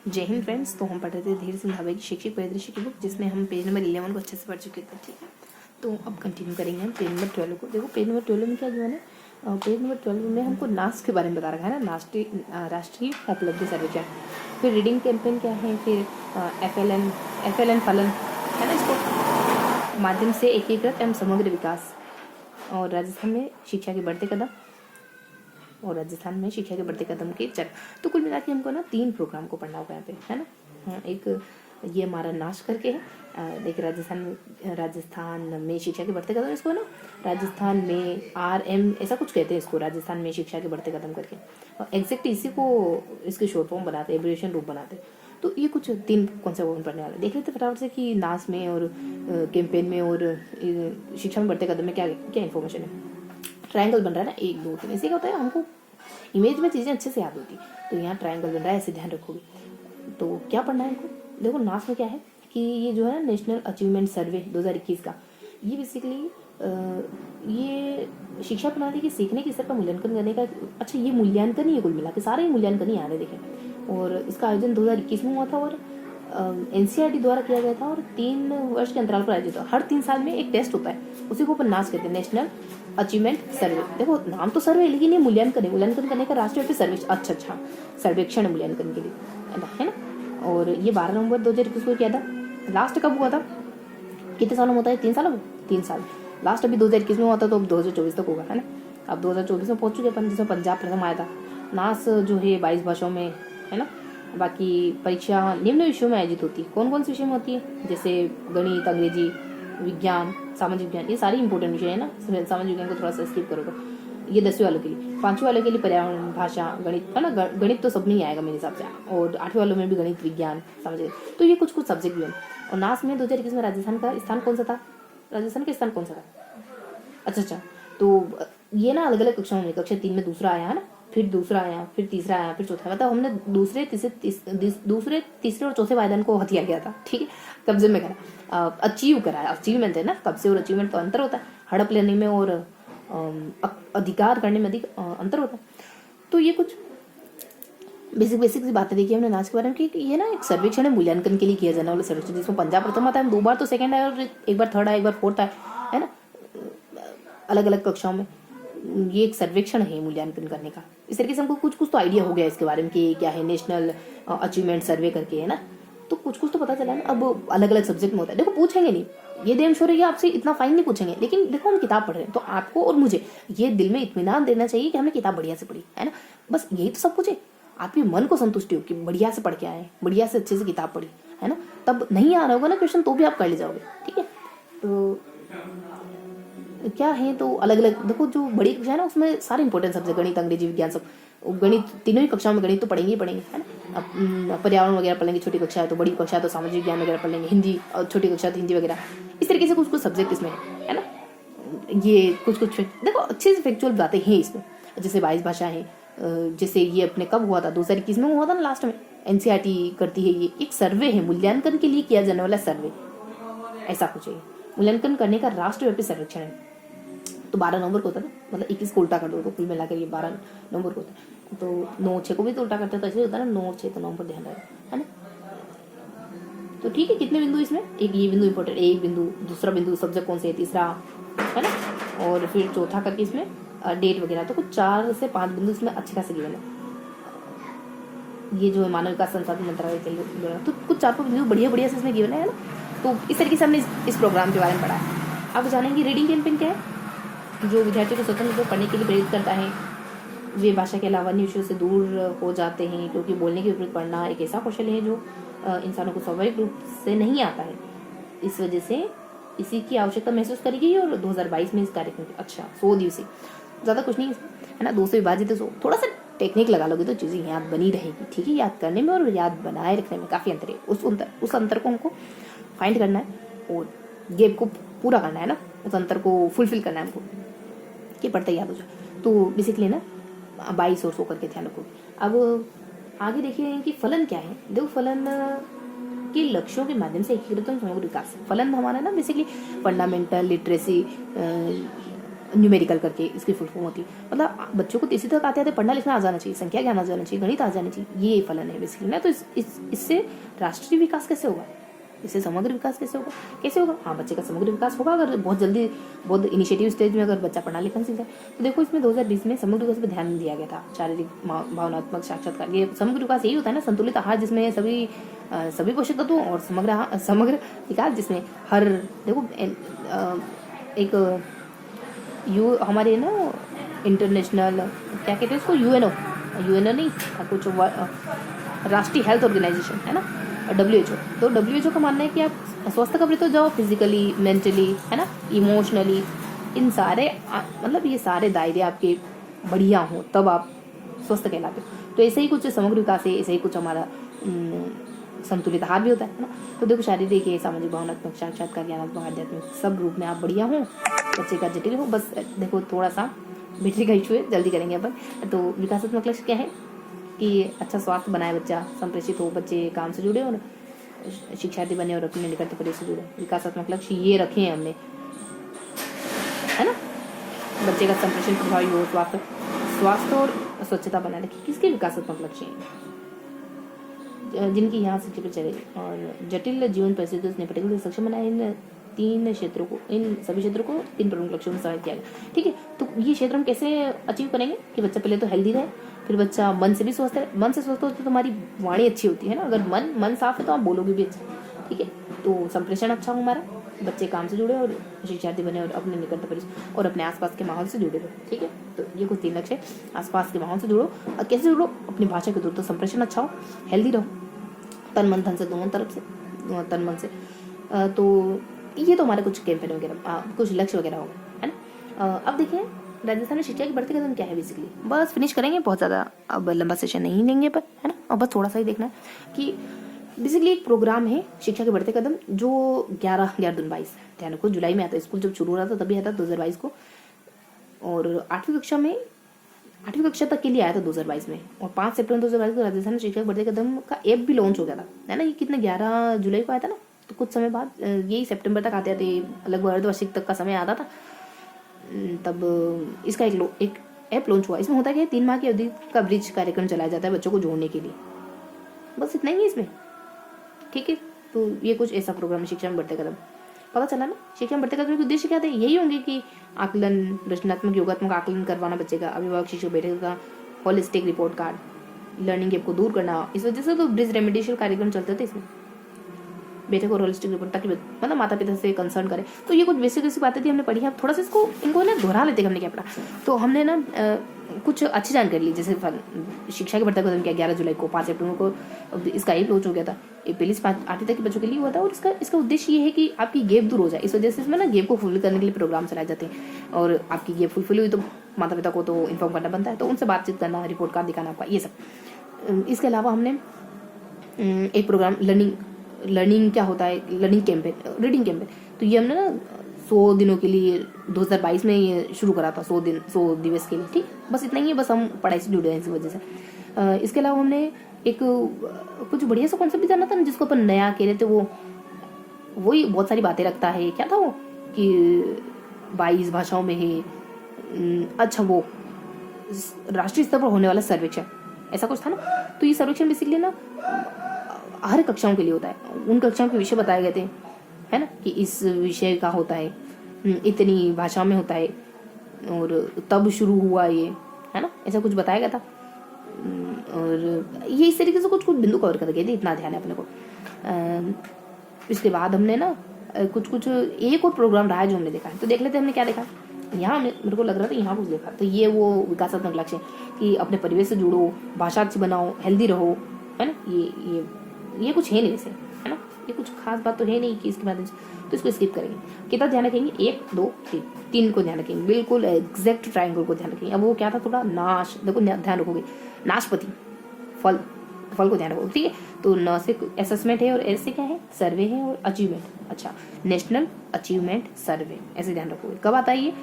जय हिंद फ्रेंड्स। तो हम पढ़ रहे थे धीर सिंह भावे की शैक्षिक परिदृश्य की बुक, जिसमें हम पेज नंबर 11 को अच्छे से पढ़ चुके थे। ठीक है, तो अब कंटिन्यू करेंगे हम पेज नंबर 12 को। देखो पेज नंबर 12 में क्या जो है ना, पेज नंबर 12 में हमको नास के बारे में बता रखा है ना, राष्ट्रीय उपलब्धि सर्वेक्षण। फिर रीडिंग कैंपेन क्या है, फिर FLN फलन है ना, इसको माध्यम से एकीकृत एवं समग्र विकास, और राजस्थान में शिक्षा के बढ़ते कदम, और राजस्थान में शिक्षा के बढ़ते कदम की चर्चा। तो कुल मिला के हमको ना 3 प्रोग्राम को पढ़ना होगा यहाँ पे, है ना। हाँ, एक ये हमारा नाश करके है, एक राजस्थान में शिक्षा के बढ़ते कदम, इसको ना राजस्थान में RM ऐसा कुछ कहते हैं इसको, राजस्थान में शिक्षा के बढ़ते कदम करके, और एग्जैक्ट इसी को इसके शॉर्ट फॉर्म बनाते हैं, एब्रिविएशन रूप बनाते हैं। तो ये कुछ 3 कॉन्सेप्ट पढ़ने वाले देख लेते फटाफट से कि नाश में और कैंपेन में और शिक्षा में बढ़ते कदम में क्या क्या इन्फॉर्मेशन है। ट्रायंगल बन रहा है ना 1 2 3, ऐसे क्या होता है, हमको इमेज में चीज़ें अच्छे से याद होती। तो यहाँ ट्रायंगल बन रहा है, ऐसे ध्यान रखोगे। तो क्या पढ़ना है हमको, देखो नास में क्या है कि ये जो है नेशनल अचीवमेंट सर्वे 2021 का, ये बेसिकली ये शिक्षा प्रणाली के सीखने के स्तर का मूल्यांकन करने का, अच्छा ये मूल्यांकन ही है, कुल मिला के सारे ही मूल्यांकन ही आ रहे देखें। और इसका आयोजन 2021 में हुआ था, और NCERT द्वारा किया गया था, और 3 वर्ष के अंतराल पर आयोजित हुआ। हर 3 साल में एक टेस्ट होता है, उसी को अपन नास कहते हैं, नेशनल अचीवमेंट सर्वे। देखो नाम तो सर्वे, लेकिन ये मूल्यांकन है, मूल्यांकन करने का राष्ट्रव्यापी सर्वेक्षण, अच्छा सर्वेक्षण मूल्यांकन के लिए, है ना। और ये 12 नवंबर 2021 को किया था। लास्ट कब हुआ था, कितने सालों में होता है, 3 सालों में, 3 साल। लास्ट अभी 2021 में हुआ था, तो अब 2024 तक होगा, है ना। अब 2024 में पहुंच चुके अपन, जिसमें पंजाब प्रथम आया था। नास जो है 22 भाषाओं में, है ना। बाकी परीक्षा निम्न विषयों में आयोजित होती है। कौन कौन से विषय में होती है, जैसे गणित, अंग्रेजी, विज्ञान, सामाजिक विज्ञान, ये सारी इंपॉर्टेंट विषय है ना। सामाजिक विज्ञान को थोड़ा सा स्किप करो तो ये 10वीं वालों के लिए। 5वीं वालों के लिए पर्यावरण, भाषा, गणित, है ना। गणित तो सब में ही आएगा मेरे हिसाब से, और 8वीं वालों में भी गणित, विज्ञान, सामाजिक। तो ये कुछ सब्जेक्ट भी हैं। और नास में 2021 में राजस्थान का स्थान कौन सा था, राजस्थान का स्थान कौन सा था, अच्छा। तो ये ना अलग अलग कक्षाओं में, कक्षा 3 में दूसरा आया है ना, फिर दूसरा आया, फिर तीसरा आया, फिर चौथा। मतलब हमने दूसरे तीसरे और चौथे पायदान को हथिया गया था, ठीक है, कब्जे में करा, अचीव कराया। अचीवमेंट है ना, कब्जे और अचीवमेंट तो अंतर होता है, हड़प लेने में और अधिकार करने में अधिक अंतर होता है। तो ये कुछ बेसिक सी बातें देखी हमने नाच के बारे में कि ये ना एक सर्वेक्षण है, मूल्यांकन के लिए किया जाने वाला सर्वेक्षण, जिसमें पंजाब प्रथम आता है, 2 बार तो सेकंड आया, और एक बार थर्ड आया, एक बार फोर्थ आया, है ना, अलग अलग कक्षाओं में। ये एक सर्वेक्षण है मूल्यांकन करने का। इस तरीके से हमको कुछ तो आइडिया हो गया इसके बारे में कि क्या है नेशनल अचीवमेंट सर्वे करके, है ना। तो कुछ तो पता चला ना। अब अलग अलग सब्जेक्ट में होता है, देखो पूछेंगे नहीं, ये देम श्योर है कि आपसे इतना फाइन नहीं पूछेंगे, लेकिन देखो हम किताब पढ़ रहे हैं, तो आपको और मुझे ये दिल में इत्मीनान देना चाहिए कि हमने किताब बढ़िया से पढ़ी, है ना। बस यही तो सब कुछ है, आपके मन को संतुष्टि हो कि बढ़िया से पढ़ के आए, बढ़िया से अच्छे से किताब पढ़ी, है ना। तब नहीं आ रहा होगा ना क्वेश्चन, तो भी आप कर ले जाओगे, ठीक है। तो क्या है, तो अलग अलग देखो, जो बड़ी कक्षा है ना उसमें सारे इंपॉर्टेंट सब्जेक्ट, गणित, अंग्रेजी, विज्ञान, सब। गणित तीनों ही कक्षाओं में गणित तो पढ़ेंगे ही पढ़ेंगे, है ना। पर्यावरण वगैरह पढ़ेंगे छोटी कक्षा है, तो बड़ी कक्षा तो सामाजिक विज्ञान वगैरह पढ़ लेंगे, हिंदी और छोटी कक्षा तो हिंदी वगैरह। इस तरीके से कुछ सब्जेक्ट इसमें है ना। ये कुछ देखो अच्छे से फैक्चुअल बातें हैं इसमें, जैसे 22 भाषा है, जैसे ये अपने कब हुआ था, 2021 में हुआ था ना लास्ट में। NCERT करती है, ये एक सर्वे है, मूल्यांकन के लिए किया जाने वाला सर्वे, ऐसा कुछ है। मूल्यांकन करने का राष्ट्रव्यापी सर्वेक्षण है। तो 12 नवंबर को होता है, मतलब 21 को उल्टा कर दो तो कुल मिलाकर ये 12 नवंबर को होता है। तो 9-6 को भी तो उल्टा करते हैं, तो ऐसे होता है ना, 9-6 तो नवंबर ध्यान रहे, है ना। तो ठीक है, कितने बिंदु इसमें, एक ये बिंदु इंपॉर्टेंट, एक बिंदु, दूसरा बिंदु सब्जेक्ट कौन से है, तीसरा, है ना, और फिर चौथा करके इसमें डेट वगैरह। तो कुछ 4 से 5 बिंदु इसमें अच्छे खासे गिवन है। ये जो है मानव विकास संसाधन मंत्रालय के लिए, तो कुछ 4 बिंदु बढ़िया से इसमें गिवन है ना। तो इस तरीके से हमने इस प्रोग्राम के बारे में पढ़ा है। अब जानेंगे रीडिंग कैंपेन क्या है, जो विद्यार्थियों को स्वतंत्र रूप से पढ़ने के लिए प्रेरित करता है। वे भाषा के अलावा अन्य विषयों से दूर हो जाते हैं, क्योंकि बोलने के विपरीत पढ़ना एक ऐसा कौशल है जो इंसानों को स्वाभाविक रूप से नहीं आता है। इस वजह से इसी की आवश्यकता महसूस करेगी। और 2022 में इस कार्यक्रम, अच्छा 100 दिवसीय, ज़्यादा कुछ नहीं है ना, 2 से विभाजित है 100। थोड़ा सा टेक्निक लगा लोगे तो चीज़ें याद बनी रहेगी, ठीक है। याद करने में और याद बनाए रखने में काफ़ी अंतर है। उस अंतर को हमको फाइंड करना है और गेप को पूरा करना है ना, उस अंतर को फुलफिल करना है हमको, कि पढ़ते याद हो जाए। तो बेसिकली ना 22 और 100 करके ध्यान रखो। अब आगे देखिए कि फलन क्या है। देखो फलन के लक्ष्यों के माध्यम से एकीकृत समग्र विकास। फलन हमारा ना बेसिकली फंडामेंटल लिटरेसी, न्यूमेरिकल करके इसकी फुल फॉर्म होती है। मतलब बच्चों को इसी तक आते आते पढ़ना लिखना आ जाना चाहिए, संख्या ज्ञान आ जाना चाहिए, गणित आ जाना चाहिए, ये फलन है बेसिकली ना। तो इससे राष्ट्रीय विकास कैसे होगा, इससे समग्र विकास कैसे होगा, कैसे होगा? हाँ, बच्चे का समग्र विकास होगा अगर बहुत जल्दी, बहुत इनिशिएटिव स्टेज में अगर बच्चा पढ़ना लिखना सीख जाए। तो देखो इसमें 2020 में समग्र विकास पर ध्यान दिया गया था, शारीरिक भावनात्मक साक्षात्कार। ये समग्र विकास यही होता है ना, संतुलित आहार जिसमें सभी पोषक तत्वों और समग्र विकास जिसमें हर देखो एक हमारे ना इंटरनेशनल क्या कहते हैं उसको, यूएनओ नहीं कुछ राष्ट्रीय हेल्थ ऑर्गेनाइजेशन है ना, WHO। तो WHO का मानना है कि आप स्वस्थ कब रहते हो, जाओ फिजिकली, मेंटली, है ना, इमोशनली, इन सारे मतलब ये सारे दायरे आपके बढ़िया हो तब आप स्वस्थ कहलाते हो। तो ऐसे ही कुछ समग्र विकास है, ऐसे ही कुछ हमारा संतुलित आहार भी होता है ना। तो देखो शारीरिक, सामाजिक, भावनात्मक, साक्षात्कार, ज्ञानात्मक, आध्यात्मिक सब रूप में आप बढ़िया हो, बच्चे का जटिल हो। बस देखो थोड़ा सा बैटरी का इशू है, जल्दी करेंगे अपन। तो विकासात्मक लक्ष्य क्या है कि अच्छा स्वास्थ्य बनाए बच्चा, संप्रेषित हो, बच्चे काम से जुड़े और शिक्षार्थी बने और अपने निकट परिवेश से जुड़े। विकासात्मक लक्ष्य ये रखे हैं हमने, है ना। बच्चे का संप्रेषण प्रभावी हो, स्वास्थ्य और स्वच्छता बनाए रखे, किसके विकासात्मक लक्ष्य हैं जिनकी यहाँ शिक्षा पर चले। और जटिल जीवन परिस्थितियों से निपटने के लिए सक्षम बनाए इन सभी क्षेत्रों को 3 प्रमुख लक्ष्यों में समाहित किया गया। ठीक है, तो ये क्षेत्र हम कैसे अचीव करेंगे कि बच्चा पहले तो हेल्दी रहे, फिर बच्चा मन से भी स्वस्थ रहे। मन से स्वस्थ होते तो हमारी वाणी अच्छी होती है ना, अगर मन साफ है तो आप बोलोगे भी अच्छा। ठीक है, तो संप्रेषण अच्छा हो हमारा, बच्चे काम से जुड़े और शिक्षार्थी बने और अपने निकट परिवेश और अपने आसपास के माहौल से जुड़े रहो। ठीक है, तो ये कुछ 3 लक्ष्य है। आसपास के माहौल से जुड़ो, और कैसे जुड़ो, अपनी भाषा के थ्रू। तो संप्रेषण अच्छा हो, हेल्दी रहो, तन मन धन से, दोनों तरफ से, तन मन से। तो ये तो हमारे कुछ कैंपेन वगैरह, कुछ लक्ष्य वगैरह होगा, है ना। अब देखिए राजस्थान में शिक्षा की बढ़ती कदम क्या है बेसिकली। बस फिनिश करेंगे, बहुत ज़्यादा अब लंबा सेशन नहीं लेंगे पर, है ना। और बस थोड़ा सा ही देखना है कि बेसिकली एक प्रोग्राम है शिक्षा के बढ़ते कदम, जो 11/11/22 ध्यान रखो, जुलाई में आता है। स्कूल जब शुरू हो रहा था तभी आता 2022 को, और 8वीं कक्षा तक के लिए आया था 2022 में। और 5 सितंबर 2022 को राजस्थान में शिक्षा के बढ़ते कदम का ऐप भी लॉन्च हो गया था, है ना। ये कितने 11 जुलाई को आया था ना, तो कुछ समय बाद यही सितंबर तक आते थे, लगभग अर्धवार्षिक तक का समय आता था। तब इसका एक ऐप लॉन्च हुआ। इसमें होता क्या है, 3 माह की अवधि का ब्रिज कार्यक्रम चलाया जाता है बच्चों को जोड़ने के लिए। बस इतना ही है इसमें। ठीक है, तो ये कुछ ऐसा प्रोग्राम है शिक्षा में बढ़ते कदम। पता चला ना, शिक्षा में बढ़ते कदम के उद्देश्य क्या थे, यही होंगे कि आकलन, रचनात्मक योगात्मक आकलन करवाना बच्चे का, अभिभावक शिक्षक बैठक का holistic report card, learning gap को दूर करना। इस वजह से तो ब्रिज रेमेडिएशन कार्यक्रम चलते थे इसमें, बैठक और होलिस्टिक रिपोर्ट, ताकि मतलब माता पिता से कंसर्न करें। तो ये कुछ बेसिक बातें थी, हमने पढ़ी है। अब थोड़ा सा इनको ना दोहरा लेते, हमने क्या पढ़ा। तो हमने ना कुछ अच्छी जानकारी ली, जैसे शिक्षा के बढ़ता कदम क्या 11 जुलाई को, 5 सितंबर को इसका एक लॉन्च हो गया था। ये पहली से 8वीं तक के बच्चों के लिए हुआ था। और इसका उद्देश्य ये है कि आपकी गैप दूर हो जाए। इस वजह से इसमें ना गैप को फुलफिल करने के लिए प्रोग्राम चलाए जाते हैं। और आपकी गैप फुलफिल हुई तो माता पिता को तो इन्फॉर्म करना बनता है, तो उनसे बातचीत करना, रिपोर्ट कार्ड दिखाना आपका, ये सब। इसके अलावा हमने एक प्रोग्राम लर्निंग क्या होता है, लर्निंग कैंपेन, रीडिंग कैंपेन। तो ये हमने ना 100 दिनों के लिए 2022 में ये शुरू करा था, 100 दिवस के लिए। ठीक, बस इतना ही है। बस हम पढ़ाई से जुड़े हैं इस वजह से। इसके अलावा हमने एक कुछ बढ़िया सा कॉन्सेप्ट भी जाना था ना, जिसको अपन नया कह रहे थे। वही बहुत सारी बातें रखता है। क्या था वो कि 22 भाषाओं में है। अच्छा, वो राष्ट्रीय स्तर पर होने वाला सर्वेक्षण, ऐसा कुछ था ना। तो ये सर्वेक्षण बेसिकली ना हर कक्षाओं के लिए होता है। उन कक्षाओं के विषय बताए गए थे, है ना, कि इस विषय का होता है, इतनी भाषा में होता है और तब शुरू हुआ ये, है ना, ऐसा कुछ बताया गया था। और ये इस तरीके से कुछ बिंदु कवर कर गए थे, इतना ध्यान है अपने को। इसके बाद हमने ना कुछ एक और प्रोग्राम रहा है जो हमने देखा है, तो देख लेते हैं हमने क्या देखा। यहाँ मेरे को लग रहा था यहाँ कुछ देखा, तो ये वो विकासात्मक लक्ष्य कि अपने परिवेश से जुड़ो, भाषा अच्छी बनाओ, हेल्दी रहो, है ना। ये कुछ है नहीं वैसे, है ना। ये कुछ खास बात तो है नहीं कि इसके बाद, तो इसको स्किप करेंगे। कितना ध्यान रखेंगे, 1 2 3 को ध्यान रखेंगे, बिल्कुल एग्जैक्ट ट्रायंगल को ध्यान रखेंगे। अब वो क्या था, थोड़ा नाश, देखो ध्यान रखोगे, नाशपति फल को ध्यान रखोगे। ठीक है, तो न से असेसमेंट है और ऐसे क्या है, सर्वे है और अचीवमेंट। अच्छा, नेशनल अचीवमेंट सर्वे, ऐसे ध्यान रखोगे। कब आता है ये,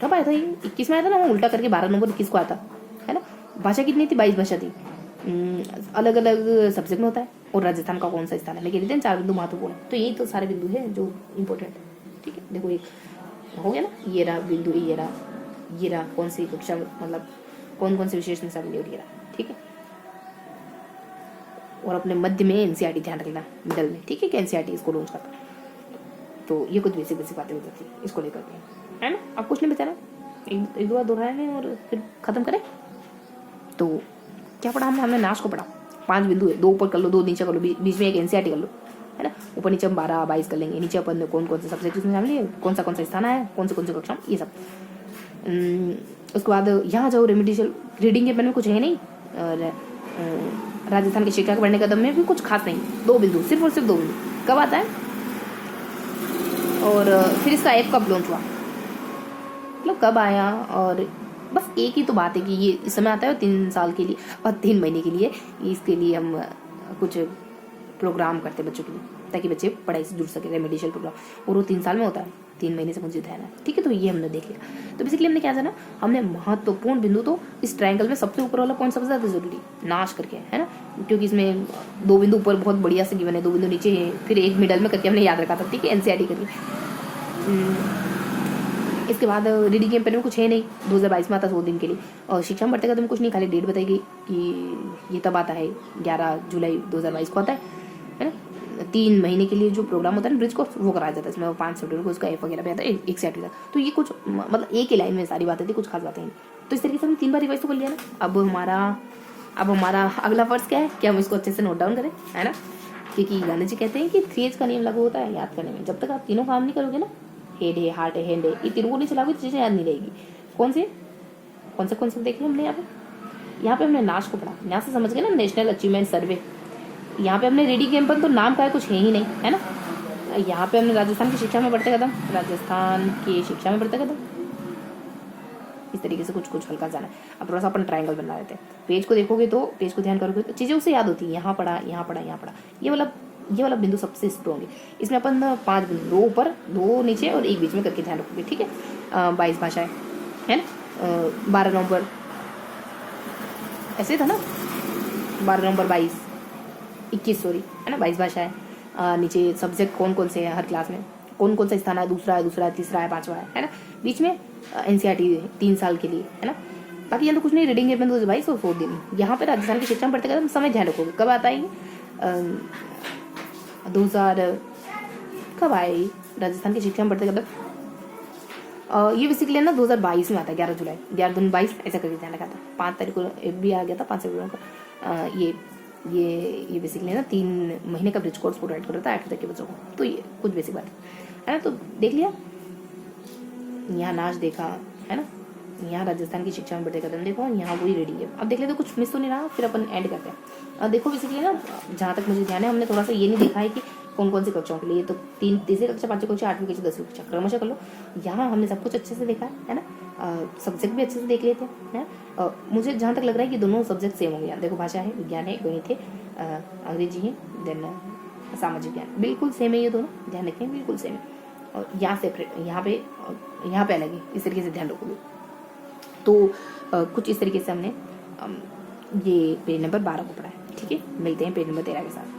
कब आया था ये, 21 में आया था ना। वो उल्टा करके 12 नवंबर 21 को आता है ना। भाषा कितनी थी, 22 भाषा थी। अलग अलग सब्जेक्ट में होता है। और राजस्थान का कौन सा स्थान है, लेकिन 4 बिंदु महत्वपूर्ण है। तो यही तो सारे बिंदु है जो इम्पोर्टेंट है। ठीक है, देखो एक हो गया ना, ये रहा बिंदु, ये रहा कौन सी कक्षा, मतलब कौन कौन से विशेषण शामिल हो, ये रहा, ठीक है। और अपने मध्य में एनसीईआरटी ध्यान रखना, मिडल में, ठीक है, कि एनसीईआरटी इसको लॉन्च करता। तो ये कुछ बेसिक बातें हो जाती है इसको लेकर के, है ना। अब कुछ नहीं बचाना, एक दो बार दोहराए लें और फिर खत्म करें। तो क्या पढ़ा हमने नाश को पढ़ा, 5 बिंदु है, 2 ऊपर कर लो, 2 नीचे कर लो, बीच में एक एनसीईआरटी कर लो, है ना। ऊपर नीचे हम 12-22 कर लेंगे, नीचे अपन कौन कौन से सब्जेक्ट इसमें शामिल है, कौन सा स्थान है, कौन सी कक्षा, ये सब। उसके बाद यहाँ जाओ, रेमिडिशियल रीडिंग के पेन में कुछ है नहीं, और राजस्थान की शिक्षा के पढ़ने का दम में भी कुछ खास नहीं, 2 बिंदु, सिर्फ और सिर्फ 2 बिंदु। कब आता है और फिर इसका ऐप कब लॉन्च हुआ, मतलब कब आया, और बस एक ही तो बात है कि ये इस समय आता है 3 साल के लिए और 3 महीने के लिए। इसके लिए हम कुछ प्रोग्राम करते हैं बच्चों के लिए, ताकि बच्चे पढ़ाई से जुड़ सके, रेमेडिशियल प्रोग्राम, और वो 3 साल में होता है, 3 महीने से मुझे ध्यान है, ठीक है। तो ये हमने देख लिया। तो बेसिकली हमने क्या जाना, हमने महत्वपूर्ण बिंदु, तो इस ट्रायंगल में सबसे ऊपर वाला पॉइंट सबसे ज़्यादा जरूरी, नाश करके, है ना, क्योंकि इसमें 2 बिंदु ऊपर बहुत बढ़िया से गिवन है, 2 बिंदु नीचे है, फिर एक मिडल में करके हमने याद रखा था, ठीक है, एनसीईआरटी करके। इसके बाद रीडिंग के पेन में कुछ है नहीं, 2022 में आता 100 दिन के लिए। और शिक्षा में बढ़ते का तो कुछ नहीं, खाली डेट बताएगी कि ये तब आता है, 11 जुलाई 2022 को आता है ना। 3 महीने के लिए जो प्रोग्राम होता है ना ब्रिज कोर्स, वो कराया जाता है, इसमें 5 सेप्टेम्बर को उसका ऐप वगैरह भी आता है, एक सेट का। तो ये कुछ मतलब एक ही लाइन में सारी बातें थी, कुछ खास बातें नहीं। तो इस तरीके से हमने 3 बार रिवाइज तो कर लिया ना। अब हमारा अगला फर्ज क्या है कि हम इसको अच्छे से नोट डाउन करें, है ना, क्योंकि गांधी जी कहते हैं कि 3H का नियम लागू होता है याद करने में। जब तक आप तीनों काम नहीं करोगे ना, हेड है, हार्ट है, हैंड है, ये तीनों को नहीं चलाओगे तो चीज़ें याद नहीं रहेगी। कौन से देख लिया हमने यहाँ पे हमने नाश को पढ़ा, यहाँ से समझ गए ना, नेशनल अचीवमेंट सर्वे। यहाँ पे हमने रीडिंग कैंपन, तो नाम का है, कुछ है ही नहीं, है ना। यहाँ पे हमने राजस्थान की शिक्षा में बढ़ते कदम, इस तरीके से कुछ हल्का जाना है। अब थोड़ा सा अपन ट्रायंगल बना लेते हैं। पेज को देखोगे तो, पेज को ध्यान करोगे तो चीज़ें उससे याद होती है, यहाँ पढ़ा, ये वाला बिंदु सबसे स्ट्रॉन्ग है। इसमें अपन 5 बिंदु, 2 ऊपर, 2 नीचे और 1 बीच में करके ध्यान रखोगे, ठीक है। 22 भाषाएं, है ना। 12 नवंबर ऐसे था ना, 12 नवंबर 21 सॉरी, है ना, 22 भाषाएं। नीचे सब्जेक्ट कौन कौन से हैं हर क्लास में, कौन कौन सा स्थान है, दूसरा है, तीसरा है, 5वां है ना। बीच में एनसीईआरटी 3 साल के लिए, है ना। बाकी यहाँ तो कुछ नहीं, रीडिंग है 22 और 4 दिन। यहाँ पे राजस्थान की शिक्षा में पढ़ते कदम समय ध्यान रखोगे। कब आता है 2000 कब आए राजस्थान की शिक्षा में बढ़ते कदम, ये बेसिकली ना 2022 में आता है, 11 जुलाई 11/22 ऐसा करके ध्यान रखा था। 5 तारीख को भी आ गया था, 5 फरवरी को। ये बेसिकली ना 3 महीने का ब्रिज कोर्स प्रोवाइड कर रहा था 8 तक के बच्चों को। तो ये कुछ बेसिक बात है ना। तो देख लिया, यहाँ नाच देखा, है ना, यहाँ राजस्थान की शिक्षा में बढ़ते कदम देखो, यहाँ वही रीडिंग है। अब देख लेते कुछ मिस तो नहीं रहा, फिर अपन एंड करते हैं। देखो बेसिकली ना, जहाँ तक मुझे ध्यान है, हमने थोड़ा सा ये नहीं देखा है कि कौन कौन सी कक्षाओं के लिए, तो 3री कक्षा, 5वीं कक्षा, 8वीं कक्षा, 10वीं कक्षा क्रमशः कर लो। यहाँ हमने सब कुछ अच्छे से देखा है ना, सब्जेक्ट भी अच्छे से देख लेते हैं। मुझे जहाँ तक लग रहा है कि दोनों सब्जेक्ट सेम हो गया। देखो, भाषा है, विज्ञान है, गणित है, अंग्रेजी है, देन सामाजिक ज्ञान, बिल्कुल सेम है ये दोनों, ध्यान रखें, बिल्कुल सेम है। और यहाँ सेपरेट, यहाँ पे अलग है, इस तरीके से ध्यान रखोगे। तो कुछ इस तरीके से हमने ये पेज नंबर 12 को पढ़ा है, ठीक है। मिलते हैं पेज नंबर 13 के साथ।